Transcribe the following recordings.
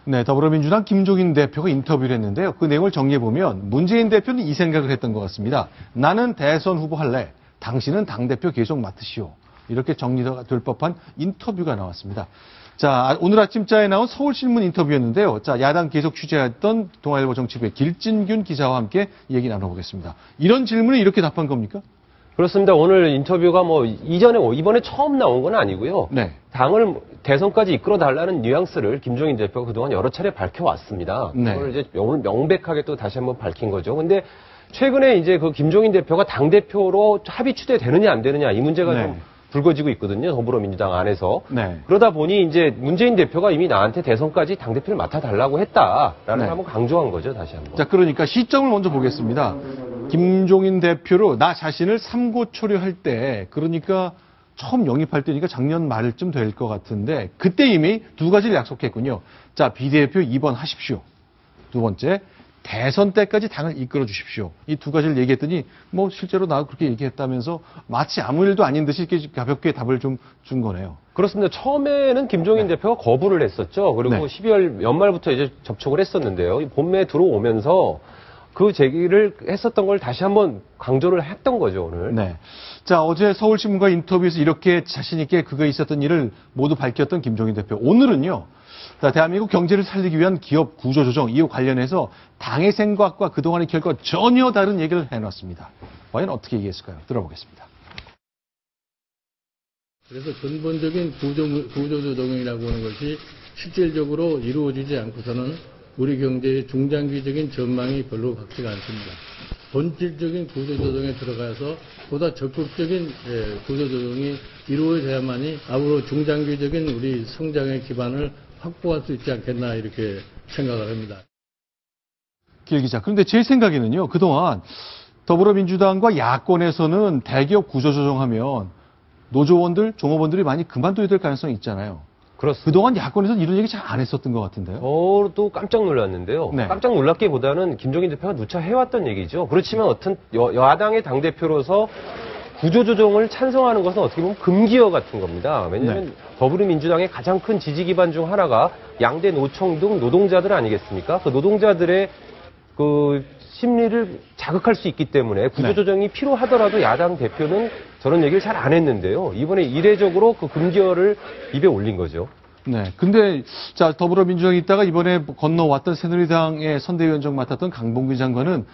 네, 더불어민주당 김종인 대표가 인터뷰를 했는데요. 그 내용을 정리해보면 문재인 대표는 이 생각을 했던 것 같습니다. 나는 대선 후보 할래. 당신은 당대표 계속 맡으시오. 이렇게 정리될 법한 인터뷰가 나왔습니다. 자, 오늘 아침자에 나온 서울신문 인터뷰였는데요. 자, 야당 계속 취재했던 동아일보 정치부의 길진균 기자와 함께 얘기 나눠보겠습니다. 이런 질문을 이렇게 답한 겁니까? 그렇습니다. 오늘 인터뷰가 이번에 처음 나온 건 아니고요. 네. 당을 대선까지 이끌어 달라는 뉘앙스를 김종인 대표가 그동안 여러 차례 밝혀왔습니다. 네. 오늘 이제 오늘 명백하게 또 다시 한번 밝힌 거죠. 근데 최근에 이제 그 김종인 대표가 당대표로 합의 추대되느냐 안 되느냐 이 문제가 네. 좀 불거지고 있거든요. 더불어민주당 안에서. 네. 그러다 보니 이제 문재인 대표가 이미 나한테 대선까지 당대표를 맡아달라고 했다라는 네. 걸 한번 강조한 거죠. 다시 한번. 자, 그러니까 시점을 먼저 보겠습니다. 김종인 대표로 나 자신을 삼고초려할 때, 그러니까 처음 영입할 때니까 작년 말쯤 될 것 같은데, 그때 이미 두 가지를 약속했군요. 자, 비대표 2번 하십시오. 두 번째, 대선 때까지 당을 이끌어 주십시오. 이 두 가지를 얘기했더니 뭐 실제로 나도 그렇게 얘기했다면서 마치 아무 일도 아닌 듯이 이렇게 가볍게 답을 좀 준 거네요. 그렇습니다. 처음에는 김종인 대표가 거부를 했었죠. 그리고 네. 12월 연말부터 이제 접촉을 했었는데요. 봄에 들어오면서 그 제기를 했었던 걸 다시 한번 강조를 했던 거죠, 오늘. 네. 자, 어제 서울신문과 인터뷰에서 이렇게 자신있게 그거에 있었던 일을 모두 밝혔던 김종인 대표. 오늘은요, 자, 대한민국 경제를 살리기 위한 기업 구조조정, 이와 관련해서 당의 생각과 그동안의 결과와 전혀 다른 얘기를 해놨습니다. 과연 어떻게 얘기했을까요? 들어보겠습니다. 그래서 근본적인 구조조정이라고 하는 것이 실질적으로 이루어지지 않고서는 우리 경제의 중장기적인 전망이 별로 밝지가 않습니다. 본질적인 구조조정에 들어가서 보다 적극적인 구조조정이 이루어져야만이 앞으로 중장기적인 우리 성장의 기반을 확보할 수 있지 않겠나 이렇게 생각을 합니다. 길 기자. 그런데 제 생각에는요, 그동안 더불어민주당과 야권에서는 대기업 구조조정하면 노조원들, 종업원들이 많이 그만둬야 될 가능성이 있잖아요. 그렇습니다. 그동안 야권에서는 이런 얘기 잘 안 했었던 것 같은데요. 저도 깜짝 놀랐는데요. 네. 깜짝 놀랐기보다는 김종인 대표가 누차 해왔던 얘기죠. 그렇지만 어떤 여당의 당대표로서 구조조정을 찬성하는 것은 어떻게 보면 금기어 같은 겁니다. 왜냐하면 네. 더불어민주당의 가장 큰 지지 기반 중 하나가 양대 노총 등 노동자들 아니겠습니까? 그 노동자들의 그 심리를 자극할 수 있기 때문에 구조조정이 필요하더라도 야당 대표는 저런 얘기를 잘 안 했는데요. 이번에 이례적으로 그 금기어를 입에 올린 거죠. 네. 근데, 자, 더불어민주당이 있다가 이번에 건너왔던 새누리당의 선대위원장 맡았던 강봉균 장관은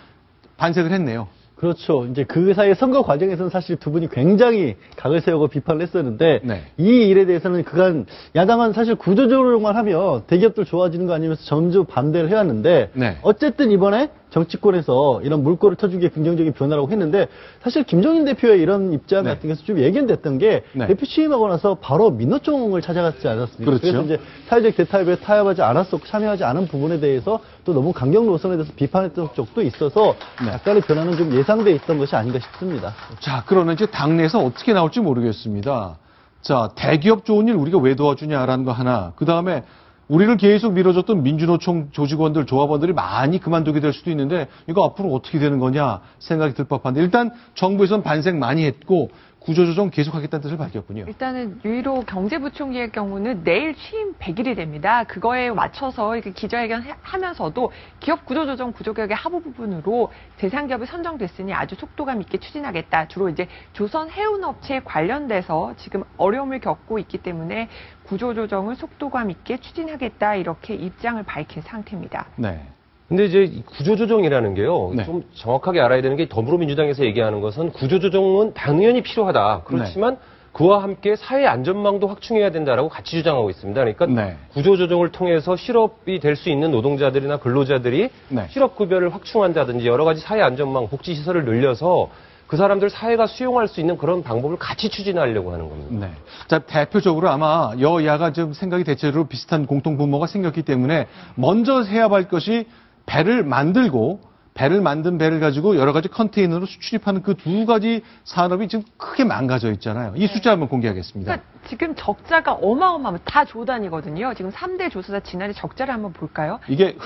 반색을 했네요. 그렇죠. 이제 그 사이에 선거 과정에서는 사실 두 분이 굉장히 각을 세우고 비판을 했었는데 네. 이 일에 대해서는 그간 야당은 사실 구조조정만 하면 대기업들 좋아지는 거 아니면서 점주 반대를 해왔는데 네. 어쨌든 이번에 정치권에서 이런 물꼬를 터주기에 긍정적인 변화라고 했는데 사실 김종인 대표의 이런 입장 네. 같은 게서 좀 예견됐던 게 네. 대표 취임하고 나서 바로 민노총을 찾아갔지 않았습니까? 그렇죠. 그래서 이제 사회적 대타협에 타협하지 않았었고 참여하지 않은 부분에 대해서 또 너무 강경 노선에 대해서 비판했던 쪽도 있어서 네. 약간의 변화는 좀 예상돼 있던 것이 아닌가 싶습니다. 자, 그러나 이제 당내에서 어떻게 나올지 모르겠습니다. 자, 대기업 좋은 일 우리가 왜 도와주냐라는 거 하나. 그 다음에 우리를 계속 밀어줬던 민주노총 조직원들, 조합원들이 많이 그만두게 될 수도 있는데 이거 앞으로 어떻게 되는 거냐 생각이 들 법한데 일단 정부에서는 반색 많이 했고 구조조정 계속하겠다는 뜻을 밝혔군요. 일단은 유일호 경제부총리의 경우는 내일 취임 100일이 됩니다. 그거에 맞춰서 이렇게 기자회견 하면서도 기업 구조조정 구조개혁의 하부 부분으로 대상기업이 선정됐으니 아주 속도감 있게 추진하겠다. 주로 이제 조선 해운업체에 관련돼서 지금 어려움을 겪고 있기 때문에 구조조정을 속도감 있게 추진하겠다. 이렇게 입장을 밝힌 상태입니다. 네. 근데 이제 구조조정이라는 게요. 네. 좀 정확하게 알아야 되는 게 더불어민주당에서 얘기하는 것은 구조조정은 당연히 필요하다. 그렇지만 그와 함께 사회 안전망도 확충해야 된다라고 같이 주장하고 있습니다. 그러니까 네. 구조조정을 통해서 실업이 될 수 있는 노동자들이나 근로자들이 네. 실업급여를 확충한다든지 여러 가지 사회 안전망, 복지시설을 늘려서 그 사람들 사회가 수용할 수 있는 그런 방법을 같이 추진하려고 하는 겁니다. 네. 자, 대표적으로 아마 여야가 좀 생각이 대체로 비슷한 공통분모가 생겼기 때문에 먼저 해야 할 것이 배를 만든 배를 가지고 여러 가지 컨테이너로 수출입하는 그 두 가지 산업이 지금 크게 망가져 있잖아요. 이 숫자 한번 공개하겠습니다. 그러니까 지금 적자가 어마어마합니다. 다 조단이거든요. 지금 3대 조사사 지난해 적자를 한번 볼까요? 이게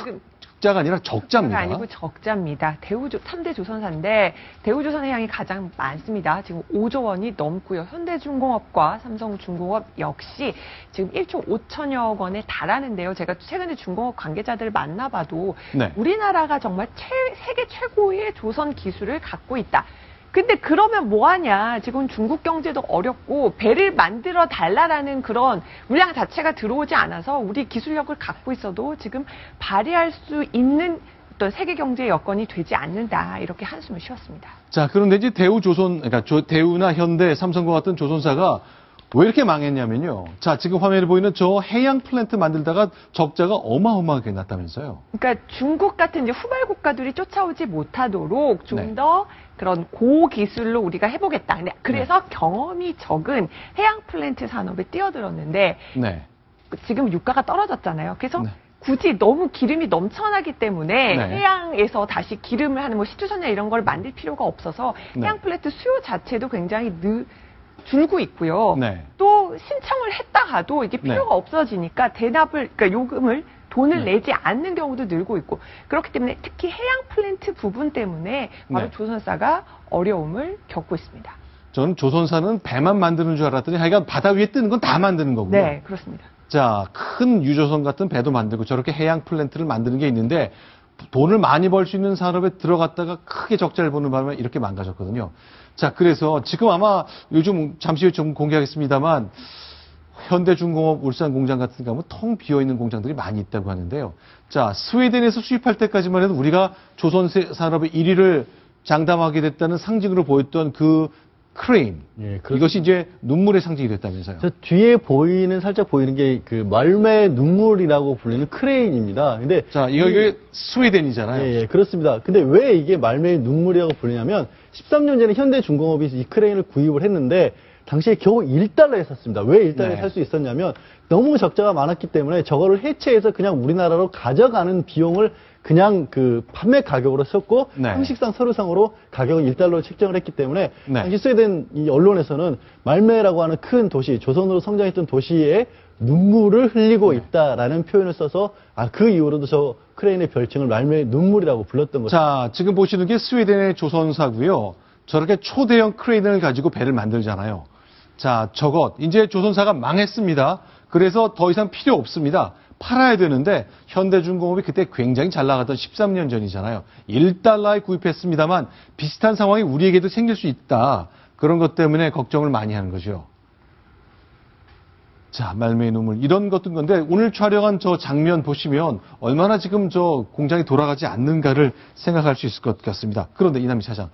적자가 아니라 적자입니다. 아니고 적자입니다. 3대 조선사인데 대우조선의 양이 가장 많습니다. 지금 5조 원이 넘고요. 현대중공업과 삼성중공업 역시 지금 1조 5천여 원에 달하는데요. 제가 최근에 중공업 관계자들을 만나봐도 네. 우리나라가 정말 세계 최고의 조선 기술을 갖고 있다. 근데 그러면 뭐하냐. 지금 중국 경제도 어렵고 배를 만들어 달라라는 그런 물량 자체가 들어오지 않아서 우리 기술력을 갖고 있어도 지금 발휘할 수 있는 어떤 세계 경제의 여건이 되지 않는다. 이렇게 한숨을 쉬었습니다. 자, 그런데 이제 대우조선, 그러니까 대우나 현대, 삼성과 같은 조선사가 왜 이렇게 망했냐면요. 자, 지금 화면에 보이는 저 해양 플랜트 만들다가 적자가 어마어마하게 났다면서요. 그러니까 중국 같은 이제 후발 국가들이 쫓아오지 못하도록 좀 네. 더 그런 고기술로 우리가 해보겠다. 그래서 경험이 적은 해양 플랜트 산업에 뛰어들었는데 네. 지금 유가가 떨어졌잖아요. 그래서 네. 굳이 너무 기름이 넘쳐나기 때문에 네. 해양에서 다시 기름을 하는 뭐 시투선이나 이런 걸 만들 필요가 없어서 네. 해양 플랜트 수요 자체도 굉장히 줄고 있고요. 네. 또 신청을 했다 가도 이게 네. 필요가 없어지니까 그러니까 요금을 돈을 네. 내지 않는 경우도 늘고 있고 그렇기 때문에 특히 해양 플랜트 부분 때문에 바로 네. 조선사가 어려움을 겪고 있습니다. 저는 조선사는 배만 만드는 줄 알았더니 하여간 바다 위에 뜨는 건 다 만드는 거고요. 네, 그렇습니다. 자, 큰 유조선 같은 배도 만들고 저렇게 해양 플랜트를 만드는 게 있는데 돈을 많이 벌 수 있는 산업에 들어갔다가 크게 적자를 보는 바람에 이렇게 망가졌거든요. 자, 그래서 지금 아마 요즘 잠시 후에 좀 공개하겠습니다만 현대중공업 울산 공장 같은 경우는 텅 비어있는 공장들이 많이 있다고 하는데요. 자, 스웨덴에서 수입할 때까지만 해도 우리가 조선 산업의 1위를 장담하게 됐다는 상징으로 보였던 그 크레인. 예, 그렇습니다. 이것이 이제 눈물의 상징이 됐다면서요. 저 뒤에 살짝 보이는 게 그 말매 눈물이라고 불리는 크레인입니다. 근데 자, 이게 스웨덴이잖아요. 예, 그렇습니다. 근데 왜 이게 말매의 눈물이라고 불리냐면 13년 전에 현대중공업이 이 크레인을 구입을 했는데 당시에 겨우 1달러에 샀습니다. 왜 1달러에 네. 살 수 있었냐면 너무 적자가 많았기 때문에 저거를 해체해서 그냥 우리나라로 가져가는 비용을 그냥 그 판매 가격으로 썼고 네. 형식상 서류상으로 가격을 1달러로 책정을 했기 때문에 네. 당시 스웨덴 이 언론에서는 말매라고 하는 큰 도시, 조선으로 성장했던 도시에 눈물을 흘리고 네. 있다라는 표현을 써서 그 이후로도 저 크레인의 별칭을 말매의 눈물이라고 불렀던 거죠. 자, 지금 보시는 게 스웨덴의 조선사고요. 저렇게 초대형 크레인을 가지고 배를 만들잖아요. 자, 저것 이제 조선사가 망했습니다. 그래서 더 이상 필요 없습니다. 팔아야 되는데 현대중공업이 그때 굉장히 잘 나갔던 13년 전이잖아요. 1달러에 구입했습니다만 비슷한 상황이 우리에게도 생길 수 있다. 그런 것 때문에 걱정을 많이 하는 거죠. 자, 말매의 눈물 이런 것든 건데 오늘 촬영한 저 장면 보시면 얼마나 지금 저 공장이 돌아가지 않는가를 생각할 수 있을 것 같습니다. 그런데 이남희 차장,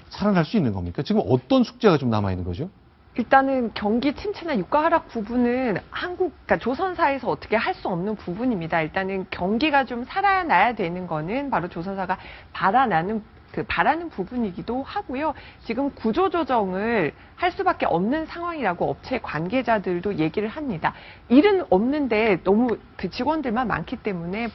살아날 수 있는 겁니까? 지금 어떤 숙제가 좀 남아있는 거죠? 일단은 경기 침체나 유가 하락 부분은 그러니까 조선사에서 어떻게 할 수 없는 부분입니다. 일단은 경기가 좀 살아나야 되는 거는 바로 조선사가 바라는 부분이기도 하고요. 지금 구조조정을 할 수밖에 없는 상황이라고 업체 관계자들도 얘기를 합니다. 일은 없는데 너무 그 직원들만 많기 때문에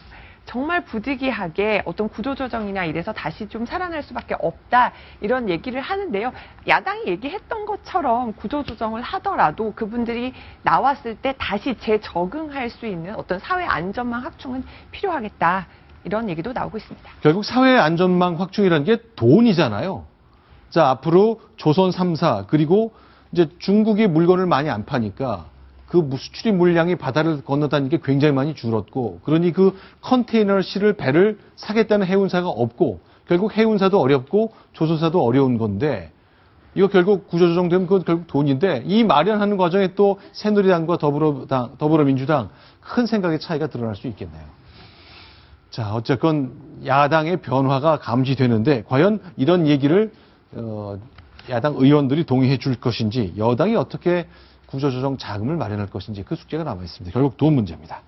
정말 부득이하게 어떤 구조조정이나 이래서 다시 좀 살아날 수밖에 없다 이런 얘기를 하는데요. 야당이 얘기했던 것처럼 구조조정을 하더라도 그분들이 나왔을 때 다시 재적응할 수 있는 어떤 사회 안전망 확충은 필요하겠다 이런 얘기도 나오고 있습니다. 결국 사회 안전망 확충이라는 게 돈이잖아요. 자, 앞으로 조선 3사 그리고 이제 중국이 물건을 많이 안 파니까 그 수출입 물량이 바다를 건너다니는 게 굉장히 많이 줄었고 그러니 그 컨테이너 실을 배를 사겠다는 해운사가 없고 결국 해운사도 어렵고 조선사도 어려운 건데 이거 결국 구조조정되면 그건 결국 돈인데 이 마련하는 과정에 또 새누리당과 더불어민주당 큰 생각의 차이가 드러날 수 있겠네요. 자, 어쨌건 야당의 변화가 감지되는데 과연 이런 얘기를 야당 의원들이 동의해 줄 것인지 여당이 어떻게 구조조정 자금을 마련할 것인지 그 숙제가 남아 있습니다. 결국 돈 문제입니다.